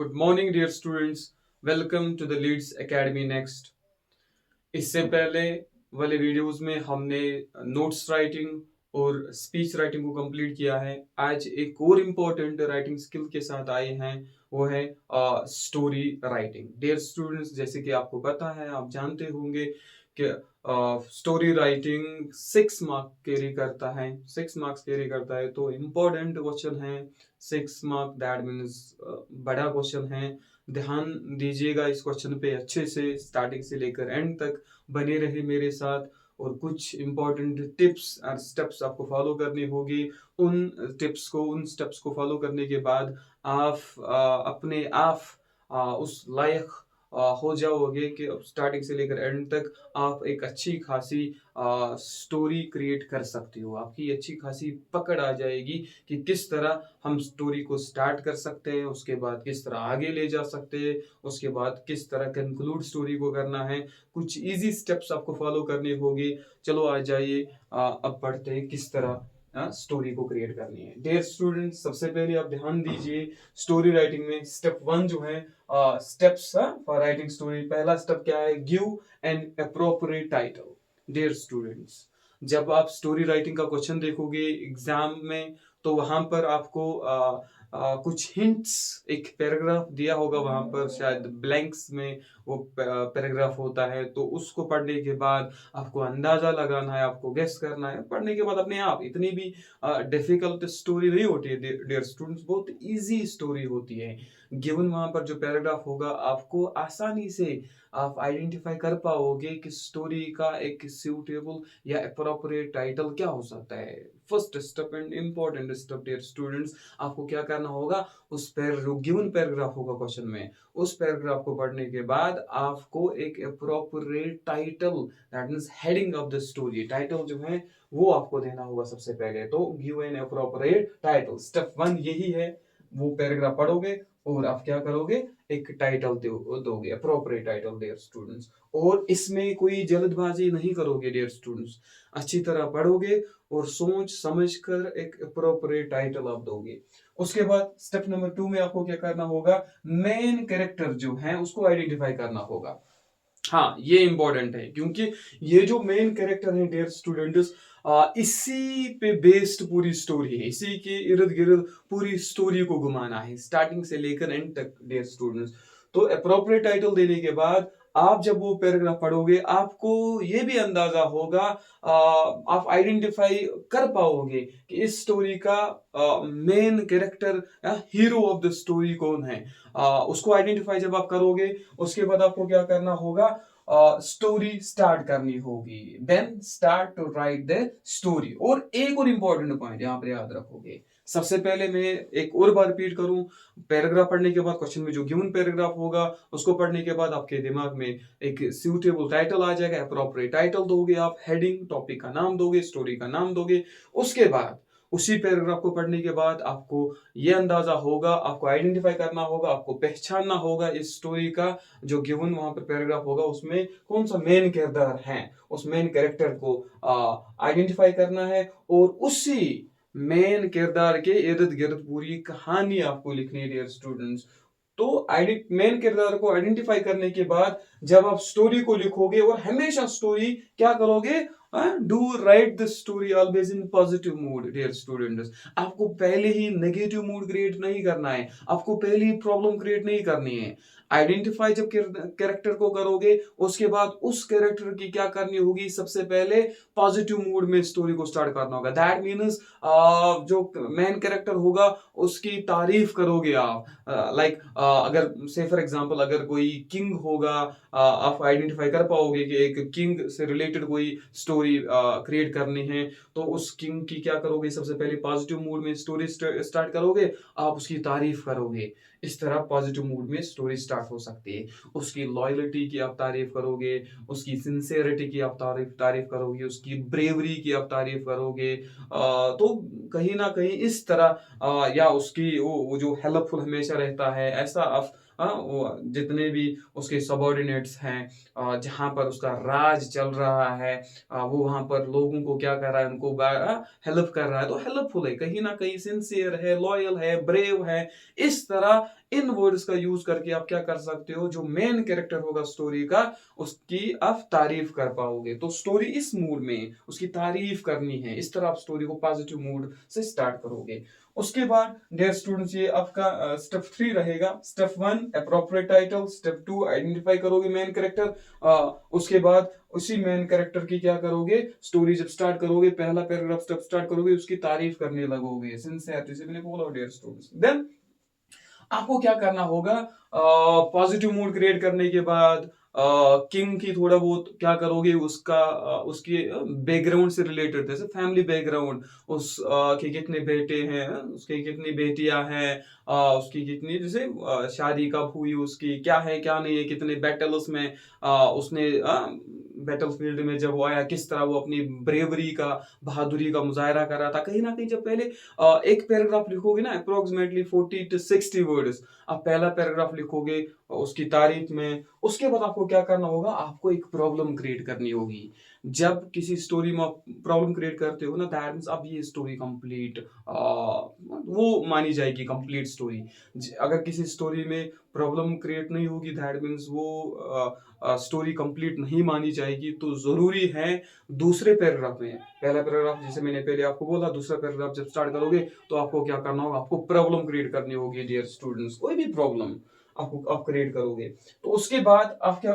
Good morning dear students, welcome to the Leads Academy Next. इससे पहले वाले videos में हमने नोट्स राइटिंग और स्पीच राइटिंग को कंप्लीट किया है। आज एक और इम्पोर्टेंट राइटिंग स्किल के साथ आए हैं, वो है स्टोरी राइटिंग। डियर स्टूडेंट्स, जैसे कि आपको पता है, आप जानते होंगे कि स्टोरी राइटिंग 6 मार्क कैरी करता है, 6 मार्क्स कैरी करता है। तो इम्पोर्टेंट क्वेश्चन है, 6 मार्क, दैट मीन्स बड़ा क्वेश्चन है। ध्यान दीजिएगा इस क्वेश्चन पे अच्छे से, स्टार्टिंग से लेकर एंड तक बने रहे मेरे साथ। और कुछ इंपॉर्टेंट टिप्स और स्टेप्स आपको फॉलो करनी होगी। उन स्टेप्स को फॉलो करने के बाद आप अपने आप उस लायक हो जाओगे कि स्टार्टिंग से लेकर एंड तक आप एक अच्छी खासी स्टोरी क्रिएट कर सकते हो। आपकी अच्छी खासी पकड़ आ जाएगी कि किस तरह हम स्टोरी को स्टार्ट कर सकते हैं, उसके बाद किस तरह आगे ले जा सकते हैं, उसके बाद किस तरह कंक्लूड स्टोरी को करना है। कुछ इजी स्टेप्स आपको फॉलो करने होंगे। चलो आ जाइए, अब पढ़ते हैं किस तरह स्टोरी को क्रिएट करनी है। डियर स्टूडेंट्स, सबसे पहले आप ध्यान दीजिए, स्टोरी राइटिंग में स्टेप 1 जो है, स्टेप्स फॉर राइटिंग स्टोरी। पहला स्टेप क्या है? Give an appropriate title. Dear students, जब आप स्टोरी राइटिंग का क्वेश्चन देखोगे एग्जाम में, तो वहां पर आपको कुछ हिंट्स, एक पैराग्राफ दिया होगा, वहां पर शायद ब्लैंक्स में वो पैराग्राफ होता है। तो उसको पढ़ने के बाद आपको अंदाजा लगाना है, आपको गेस करना है। पढ़ने के बाद अपने आप, इतनी भी डिफिकल्ट स्टोरी नहीं होती है डियर स्टूडेंट्स, बहुत इजी स्टोरी होती है। गिवन वहां पर जो पैराग्राफ होगा, आपको आसानी से आप आइडेंटिफाई कर पाओगे कि स्टोरी का एक सूटेबल या अप्रोप्रिएट टाइटल क्या हो सकता है। First step and important step dear students, आपको क्या करना होगा, उस जो गिवन पैराग्राफ होगा क्वेश्चन में, उस पैराग्राफ को पढ़ने के बाद आपको एक appropriate title, that means heading of the story, title जो है वो आपको देना होगा सबसे पहले। तो give an appropriate title, step 1 यही है। वो पैराग्राफ पढ़ोगे और आप क्या करोगे, एक टाइटल दोगे, अप्रोप्रिएट टाइटल डियर स्टूडेंट्स। और इसमें कोई जल्दबाजी नहीं करोगे डियर स्टूडेंट्स, अच्छी तरह पढ़ोगे और सोच समझ कर एक अप्रोप्रिएट टाइटल आप दोगे। उसके बाद स्टेप नंबर 2 में आपको क्या करना होगा, मेन कैरेक्टर जो है उसको आइडेंटिफाई करना होगा। हाँ, ये इंपॉर्टेंट है, क्योंकि ये जो मेन कैरेक्टर है डियर स्टूडेंट्स, इसी पे बेस्ड पूरी स्टोरी है, इसी के इर्द गिर्द पूरी स्टोरी को घुमाना है, स्टार्टिंग से लेकर एंड तक डियर स्टूडेंट्स। तो अप्रोप्रिएट टाइटल देने के बाद आप जब वो पैराग्राफ पढ़ोगे, आपको ये भी अंदाजा होगा, आप आइडेंटिफाई कर पाओगे कि इस स्टोरी का main character, hero of the story कौन है। उसको आइडेंटिफाई जब आप करोगे, उसके बाद आपको क्या करना होगा, स्टोरी स्टार्ट करनी होगी। Then start to write the story. और एक और इंपॉर्टेंट पॉइंट यहाँ पर याद रखोगे, सबसे पहले मैं एक और बार रिपीट करूं, पैराग्राफ पढ़ने के बाद क्वेश्चन में जो गिवन पैराग्राफ होगा, उसको पढ़ने के बाद आपके दिमाग में एक सूटेबल टाइटल आ जाएगा, अप्रोप्रिएट टाइटल दोगे आप, हेडिंग, टॉपिक का नाम दोगे, स्टोरी का नाम दोगे। उसके बाद उसी पैराग्राफ को पढ़ने के बाद आपको ये अंदाजा होगा, आपको आइडेंटिफाई करना होगा, आपको पहचानना होगा इस स्टोरी का जो गिवन वहां पर पैराग्राफ होगा उसमें कौन सा मेन किरदार है। उस मेन कैरेक्टर को आइडेंटिफाई करना है और उसी मेन किरदार के इर्द गिर्द पूरी कहानी आपको लिखनी है डियर स्टूडेंट्स। तो मेन किरदार को आइडेंटिफाई करने के बाद जब आप स्टोरी को लिखोगे, और हमेशा स्टोरी क्या करोगे, do write the story always in positive mood dear students. आपको पहले ही नेगेटिव मूड क्रिएट नहीं करना है, आपको पहले ही प्रॉब्लम क्रिएट नहीं करनी है। आइडेंटिफाई जब कैरेक्टर को करोगे, उसके बाद उस कैरेक्टर की क्या करनी होगी, सबसे पहले पॉजिटिव मूड में स्टोरी को स्टार्ट करना होगा। दैट मीन्स जो मेन कैरेक्टर होगा उसकी तारीफ करोगे आप। लाइक अगर से फॉर एग्जांपल अगर कोई किंग होगा, आप आइडेंटिफाई कर पाओगे कि एक किंग से रिलेटेड कोई स्टोरी क्रिएट करनी है, तो उस किंग की क्या करोगे, सबसे पहले पॉजिटिव मूड में स्टोरी स्टार्ट करोगे, आप उसकी तारीफ करोगे। इस तरह पॉजिटिव मूड में स्टोरी स्टार्ट हो सकती है। उसकी लॉयल्टी की आप तारीफ करोगे, उसकी सिंसियरिटी की आप तारीफ करोगे, उसकी ब्रेवरी की आप तारीफ करोगे। तो कहीं ना कहीं इस तरह या उसकी वो जो हेल्पफुल हमेशा रहता है, ऐसा आप वो जितने भी उसके सबॉर्डिनेट्स हैं, जहां पर उसका राज चल रहा है, वो वहां पर लोगों को क्या कर रहा है, उनको हेल्प कर रहा है, तो हेल्पफुल है, कहीं ना कहीं सिंसियर है, लॉयल है, ब्रेव है। इस तरह इन वर्ड्स का यूज करके आप क्या कर सकते हो, जो मेन कैरेक्टर होगा स्टोरी का, उसकी आप तारीफ कर पाओगे। तो स्टोरी इस मूड में उसकी तारीफ करनी है, इस तरह आप स्टोरी को पॉजिटिव मूड से स्टार्ट करोगे। उसके बाद डियर स्टूडेंट्स, ये आपका स्टेप 3 रहेगा। Step 1 appropriate title, step 2 identify करोगे मेन कैरेक्टर, उसके बाद उसी मेन कैरेक्टर की क्या करोगे, स्टोरी जब स्टार्ट करोगे, पहला पैराग्राफ जब स्टार्ट करोगे उसकी तारीफ करने लगोगे सिंसियरिटी से। मैंने बोला डियर स्टूडेंट्स, देन आपको क्या करना होगा, पॉजिटिव मूड क्रिएट करने के बाद किंग की थोड़ा बहुत क्या करोगे, उसके बैकग्राउंड से रिलेटेड, जैसे फैमिली बैकग्राउंड, के कितने बेटे हैं, उसकी कितनी बेटियां हैं, उसकी कितनी, जैसे शादी कब हुई, उसकी क्या है क्या नहीं है, कितने बैटल्स में उसने बैटल फील्ड में जब वो आया किस तरह वो अपनी ब्रेवरी का, बहादुरी का मुजाहरा कर रहा था। कहीं ना कहीं जब पहले एक पैराग्राफ लिखोगे ना, अप्रोक्सीमेटली 40 to 60 वर्ड्स, आप पहला पैराग्राफ लिखोगे उसकी तारीफ में। उसके बाद आपको क्या करना होगा, आपको एक प्रॉब्लम क्रिएट करनी होगी। जब किसी स्टोरी में आप प्रॉब्लम क्रिएट करते हो ना, दैट मींस अब ये स्टोरी कंप्लीट वो मानी जाएगी कंप्लीट स्टोरी। अगर किसी स्टोरी में प्रॉब्लम क्रिएट नहीं होगी, दैट मींस वो स्टोरी कंप्लीट नहीं मानी जाएगी। तो जरूरी है दूसरे पैराग्राफ में, पहला पैराग्राफ जैसे मैंने पहले आपको बोला, दूसरा पैराग्राफ जब स्टार्ट करोगे तो आपको क्या करना होगा, आपको प्रॉब्लम क्रिएट करनी होगी डियर स्टूडेंट्स। कोई भी प्रॉब्लम आप क्रिएट करोगे, तो उसके बाद आप क्या,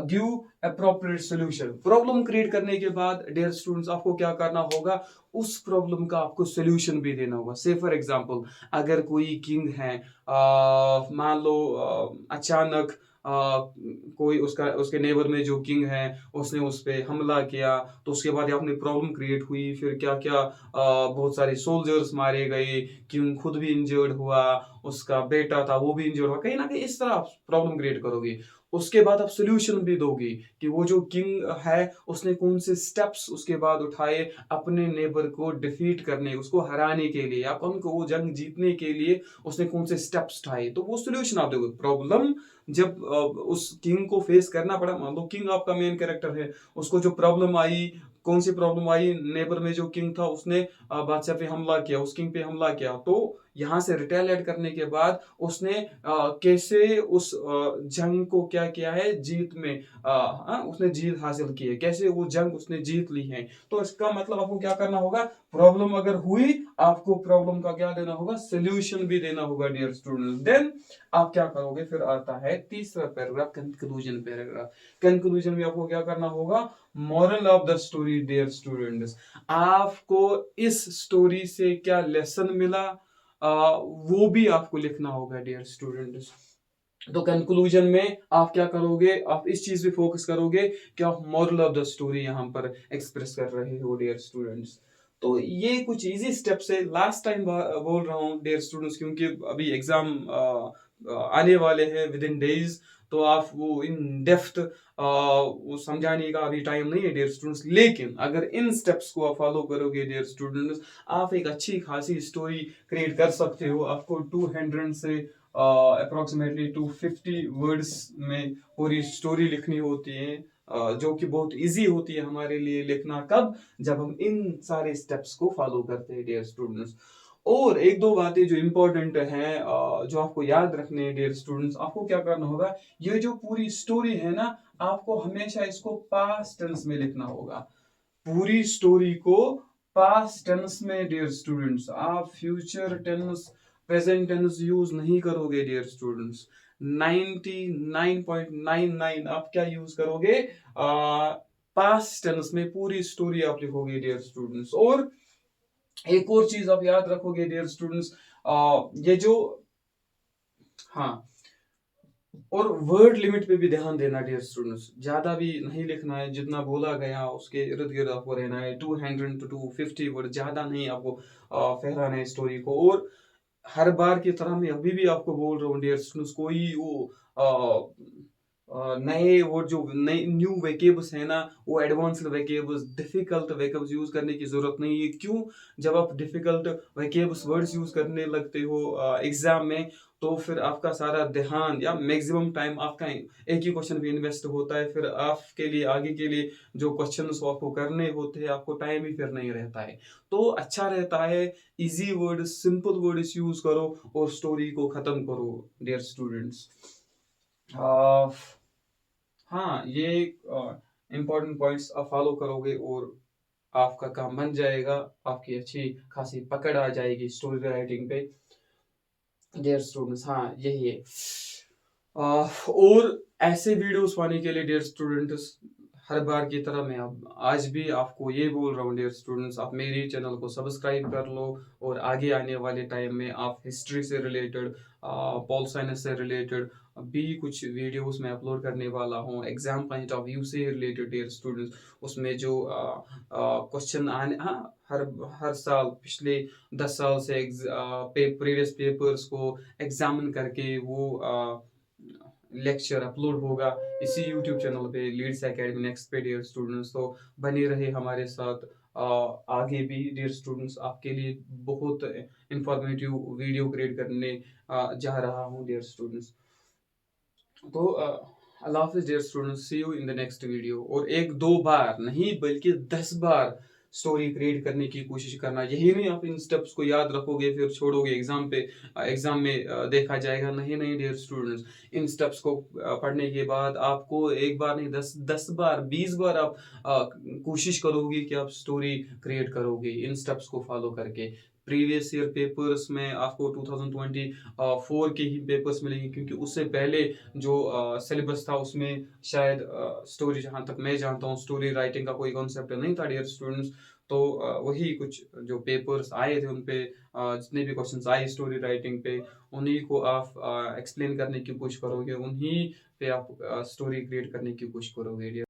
give appropriate solution. Problem create करने के बाद डियर स्टूडेंट्स आपको क्या करना होगा, उस प्रॉब्लम का आपको सोल्यूशन भी देना होगा। से फॉर एग्जांपल, अगर कोई किंग है, मान लो अचानक कोई उसके नेबर में जो किंग है उसने उस पे हमला किया, तो उसके बाद आपने प्रॉब्लम क्रिएट हुई, फिर क्या क्या बहुत सारे सोल्जर्स मारे गए, किंग खुद भी इंजर्ड हुआ, उसका बेटा था वो भी इंजर्ड हुआ, कहीं ना कहीं इस तरह आप प्रॉब्लम क्रिएट करोगे। उसके बाद आप सोल्यूशन भी दोगे कि वो जो किंग है उसने कौन से स्टेप्स उसके बाद उठाए अपने नेबर को डिफीट करने, उसको हराने के लिए, या उनको वो जंग जीतने के लिए उसने कौन से स्टेप्स उठाए, तो वो सोल्यूशन आप दोगे। प्रॉब्लम जब उस किंग को फेस करना पड़ा, मान लो किंग आपका मेन कैरेक्टर है, उसको जो प्रॉब्लम आई, कौन सी प्रॉब्लम आई, नेबर में जो किंग था उसने बादशाह पे हमला किया, उस किंग पे हमला किया, तो यहाँ से रिटेलिएट करने के बाद उसने कैसे उस जंग को क्या किया है, जीत में उसने जीत हासिल की है, कैसे वो जंग उसने जीत ली है। तो इसका मतलब आपको क्या करना होगा, प्रॉब्लम अगर हुई आपको प्रॉब्लम का क्या देना होगा, सोल्यूशन भी देना होगा डियर स्टूडेंट। देन आप क्या करोगे, फिर आता है तीसरा पैराग्राफ, कंक्लूजन पैराग्राफ। कंक्लूजन में आपको क्या करना होगा, moral of the story dear students, आपको इस स्टोरी से क्या लेसन मिला, वो भी आपको लिखना होगा डियर स्टूडेंट्स। तो कंक्लूजन में आप क्या करोगे, आप इस चीज पे फोकस करोगे कि आप मॉरल ऑफ द स्टोरी यहां पर एक्सप्रेस कर रहे हो डियर स्टूडेंट्स। तो ये कुछ इजी स्टेप्स है, लास्ट टाइम बोल रहा हूँ डियर स्टूडेंट्स, क्योंकि अभी एग्जाम आने वाले हैं विद इन डेज, तो आप वो इन डेप्थ वो समझाने का अभी टाइम नहीं है डियर स्टूडेंट्स। लेकिन अगर इन स्टेप्स को आप फॉलो करोगे डियर स्टूडेंट्स, आप एक अच्छी खासी स्टोरी क्रिएट कर सकते हो। आपको 200 से अप्रोक्सीमेटली 250 वर्ड्स में पूरी स्टोरी लिखनी होती है, जो कि बहुत इजी होती है हमारे लिए लिखना। कब, जब हम इन सारे स्टेप्स को फॉलो करते हैं डियर स्टूडेंट्स। और एक दो बातें जो इम्पोर्टेंट हैं, जो आपको याद रखने हैं डियर स्टूडेंट्स, आपको क्या करना होगा, ये जो पूरी स्टोरी है ना, आपको हमेशा इसको पास्ट टेंस में लिखना होगा। पूरी स्टोरी को पास्ट टेंस में डियर स्टूडेंट्स, आप future tense present tense use नहीं करोगे डियर स्टूडेंट्स। 99.99 आप क्या यूज करोगे, पास्ट टेंस में पूरी स्टोरी आप लिखोगे डियर स्टूडेंट्स। और एक और चीज आप याद रखोगे डियर स्टूडेंट्स, ये जो, हाँ, और वर्ड लिमिट पे भी ध्यान देना डियर स्टूडेंट्स। ज्यादा भी नहीं लिखना है, जितना बोला गया उसके इर्द गिर्द आपको रहना है। 200 to 250 वर्ड, ज्यादा नहीं आपको फैलाना है स्टोरी को। और हर बार की तरह मैं अभी भी आपको बोल रहा हूँ डियर स्टूडेंट्स, कोई वो नए वो जो नए न्यू वेकेबल्स है ना, वो एडवांस्ड वेकेबल्स, डिफिकल्ट वेकेबल्स यूज करने की जरूरत नहीं है। क्यों, जब आप डिफिकल्ट वेकेबल्स वर्ड्स यूज करने लगते हो एग्जाम में, तो फिर आपका सारा ध्यान या मैक्सिमम टाइम आपका एक ही क्वेश्चन पे इन्वेस्ट होता है। फिर आपके लिए आगे के लिए जो क्वेश्चंस आपको करने होते हैं, आपको टाइम ही फिर नहीं रहता है। तो अच्छा रहता है easy word, simple words use करो और स्टोरी को खत्म करो डियर स्टूडेंट्स। हाँ, ये इम्पोर्टेंट पॉइंट्स आप फॉलो करोगे और आपका काम बन जाएगा, आपकी अच्छी खासी पकड़ आ जाएगी स्टोरी राइटिंग पे डियर स्टूडेंट्स। हाँ, यही है। और ऐसे वीडियोस पाने के लिए डियर स्टूडेंट्स, हर बार की तरह मैं अब आज भी आपको ये बोल रहा हूँ डियर स्टूडेंट्स, आप मेरे चैनल को सब्सक्राइब कर लो और आगे आने वाले टाइम में आप हिस्ट्री से रिलेटेड, पॉल साइंस से रिलेटेड भी कुछ वीडियोस मैं अपलोड करने वाला हूँ, एग्जाम पॉइंट ऑफ व्यू से रिलेटेड डियर स्टूडेंट्स। उसमें जो क्वेश्चन आने, हाँ, हर हर साल पिछले 10 साल से प्रीवियस पेपर्स को एग्जामिन करके वो लेक्चर अपलोड होगा इसी यूट्यूब चैनल पे, लीड्स एकेडमी नेक्स्ट पे डियर स्टूडेंट्स। तो बने रहे हमारे साथ। आगे भी डियर स्टूडेंट्स आपके लिए बहुत इंफॉर्मेटिव वीडियो क्रिएट करने जा रहा हूँ डियर स्टूडेंट्स। तो अल्लाह हाफिज dear students, see you in the next video. और एक दो बार नहीं बल्कि 10 बार स्टोरी क्रिएट करने की कोशिश करना। यही नहीं आप इन स्टेप्स को याद रखोगे फिर छोड़ोगे एग्जाम पे, एग्जाम में देखा जाएगा। नहीं नहीं डियर स्टूडेंट्स, इन स्टेप्स को पढ़ने के बाद आपको एक बार नहीं 10 बार 20 बार आप कोशिश करोगे कि आप स्टोरी क्रिएट करोगे इन स्टेप्स को फॉलो करके। प्रीवियस ईयर पेपर्स में आपको 2024 के ही पेपर्स मिलेंगे, क्योंकि उससे पहले जो सिलेबस था उसमें शायद स्टोरी, जहाँ तक मैं जानता हूँ, स्टोरी राइटिंग का कोई कॉन्सेप्ट नहीं था डियर स्टूडेंट्स। तो वही कुछ जो पेपर्स आए थे उन पे जितने भी क्वेश्चंस आए स्टोरी राइटिंग पे, उन्हीं को आप एक्सप्लेन करने की कोशिश करोगे, उन्हीं पे आप स्टोरी क्रिएट करने की कोशिश करोगे डियर।